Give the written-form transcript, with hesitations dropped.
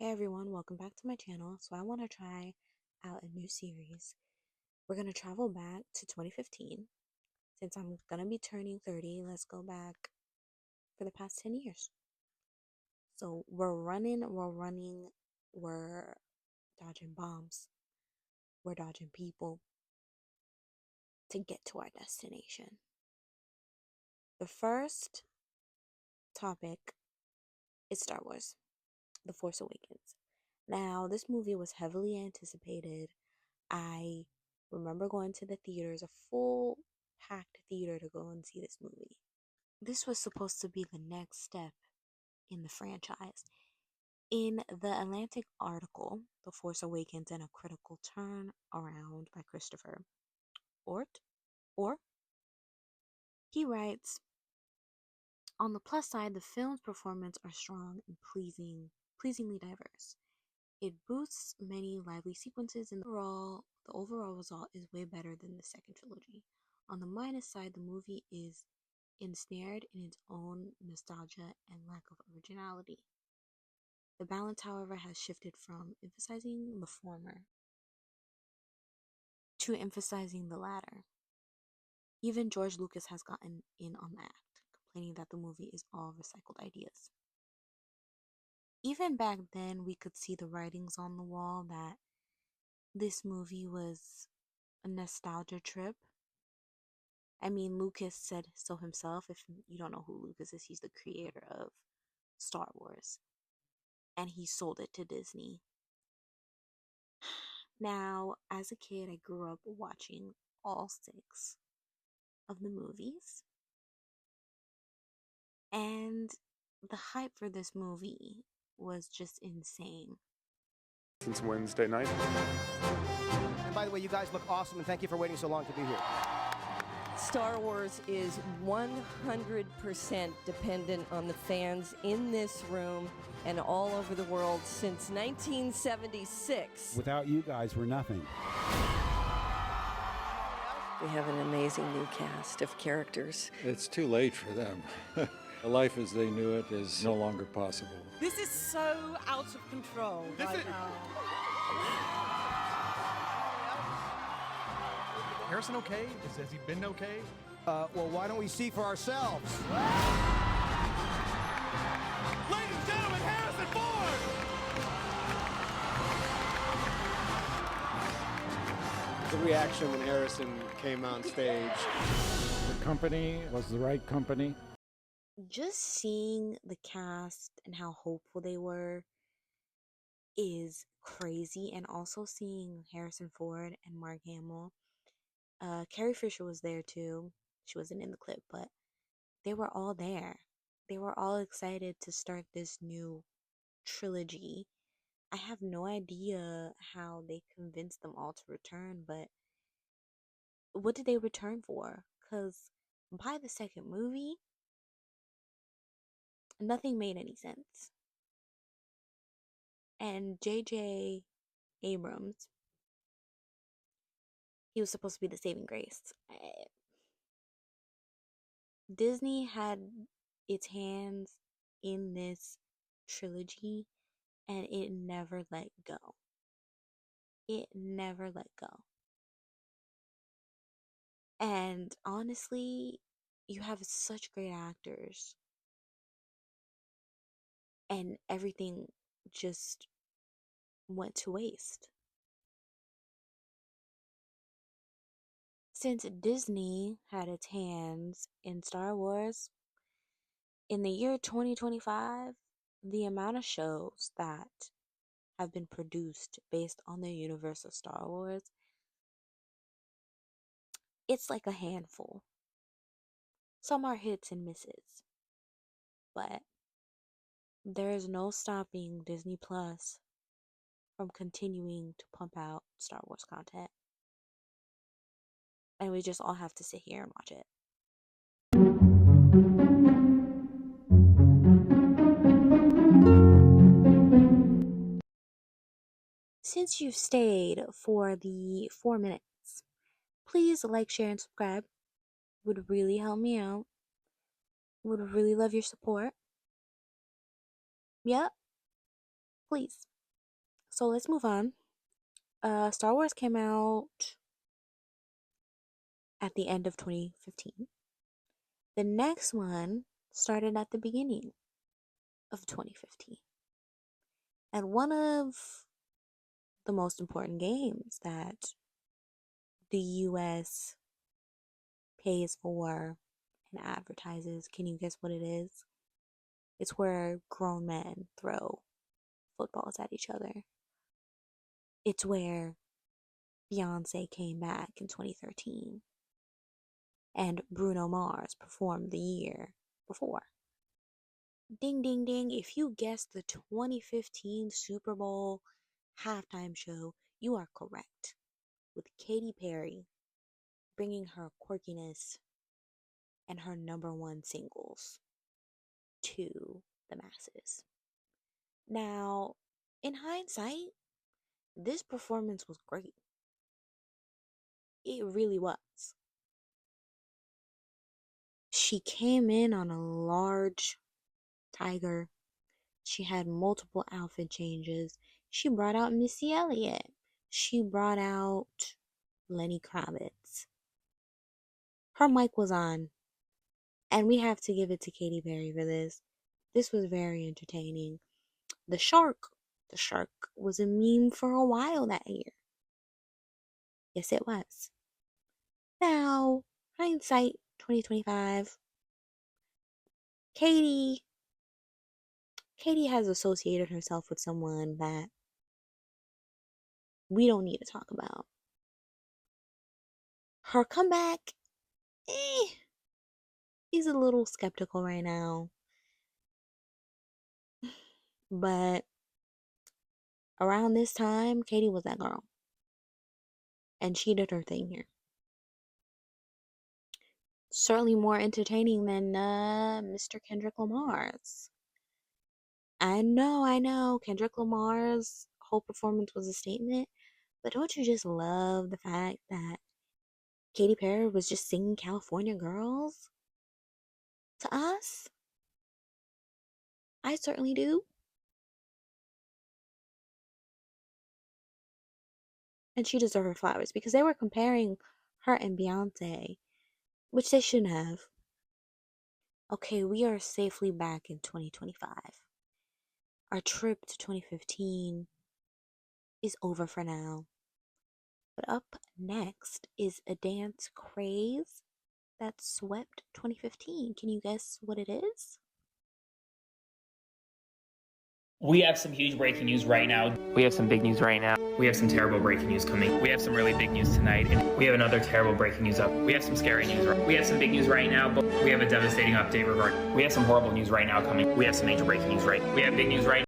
Hey everyone, welcome back to my channel. So I want to try out a new series. We're going to travel back to 2015. Since I'm going to be turning 30, let's go back for the past 10 years. So we're dodging bombs, we're dodging people to get to our destination. The first topic is Star Wars, The Force Awakens. Now, this movie was heavily anticipated. I remember going to the theaters, a full packed theater to go and see this movie. This was supposed to be the next step in the franchise. In the Atlantic article, The Force Awakens and a Critical Turn Around by Christopher Ort, or he writes, on the plus side, the film's performances are strong and pleasingly diverse. It boosts many lively sequences, and the overall result is way better than the second trilogy. On the minus side, the movie is ensnared in its own nostalgia and lack of originality. The balance, however, has shifted from emphasizing the former to emphasizing the latter. Even George Lucas has gotten in on the act, complaining that the movie is all recycled ideas. Even back then, we could see the writings on the wall that this movie was a nostalgia trip. I mean, Lucas said so himself. If you don't know who Lucas is, he's the creator of Star Wars. And he sold it to Disney. Now, as a kid, I grew up watching all 6 of the movies. And the hype for this movie was just insane. Since Wednesday night. And by the way, you guys look awesome, and thank you for waiting so long to be here. Star Wars is 100% dependent on the fans in this room and all over the world since 1976. Without you guys, we're nothing. We have an amazing new cast of characters. It's too late for them. Life as they knew it is no longer possible. This is so out of control right now. Harrison okay? Has he been okay? Well, why don't we see for ourselves? Ladies and gentlemen, Harrison Ford! The reaction when Harrison came on stage. The company was the right company. Just seeing the cast and how hopeful they were is crazy. And also seeing Harrison Ford and Mark Hamill. Carrie Fisher was there too. She wasn't in the clip, but they were all there. They were all excited to start this new trilogy. I have no idea how they convinced them all to return, but what did they return for? Because by the second movie, nothing made any sense. And J.J. Abrams, he was supposed to be the saving grace. Disney had its hands in this trilogy, and it never let go. It never let go. And honestly, you have such great actors, and everything just went to waste. Since Disney had its hands in Star Wars, in the year 2025, the amount of shows that have been produced based on the universe of Star Wars, it's like a handful. Some are hits and misses, but there is no stopping Disney Plus from continuing to pump out Star Wars content. And we just all have to sit here and watch it. Since you've stayed for the 4 minutes, please like, share, and subscribe. Would really help me out. Would really love your support. Yep. Please. So let's move on. Star Wars came out at the end of 2015. The next one started at the beginning of 2015. And one of the most important games that the US pays for and advertises, can you guess what it is? It's where grown men throw footballs at each other. It's where Beyonce came back in 2013 and Bruno Mars performed the year before. Ding, ding, ding. If you guessed the 2015 Super Bowl halftime show, you are correct. With Katy Perry bringing her quirkiness and her #1 singles to the masses. Now, in hindsight, this performance was great. It really was. She came in on a large tiger. She had multiple outfit changes. She brought out Missy Elliott. She brought out Lenny Kravitz. Her mic was on. And we have to give it to Katy Perry for this. This was very entertaining. The shark was a meme for a while that year. Yes, it was. Now, hindsight 2025. Katy has associated herself with someone that we don't need to talk about. Her comeback, he's a little skeptical right now. But around this time, Katy was that girl. And she did her thing here. Certainly more entertaining than Mr. Kendrick Lamar's. I know. Kendrick Lamar's whole performance was a statement. But don't you just love the fact that Katy Perry was just singing California Girls to us? I certainly do. And she deserved her flowers because they were comparing her and Beyonce, which they shouldn't have. Okay, we are safely back in 2025. Our trip to 2015 is over for now. But up next is a dance craze that swept 2015. Can you guess what it is? We have some huge breaking news right now. We have some big news right now. We have some terrible breaking news coming. We have some really big news tonight. And we have another terrible breaking news up. We have some scary news. We have some big news right now, but we have a devastating update regarding. We have some horrible news right now coming. We have some major breaking news right. We have big news right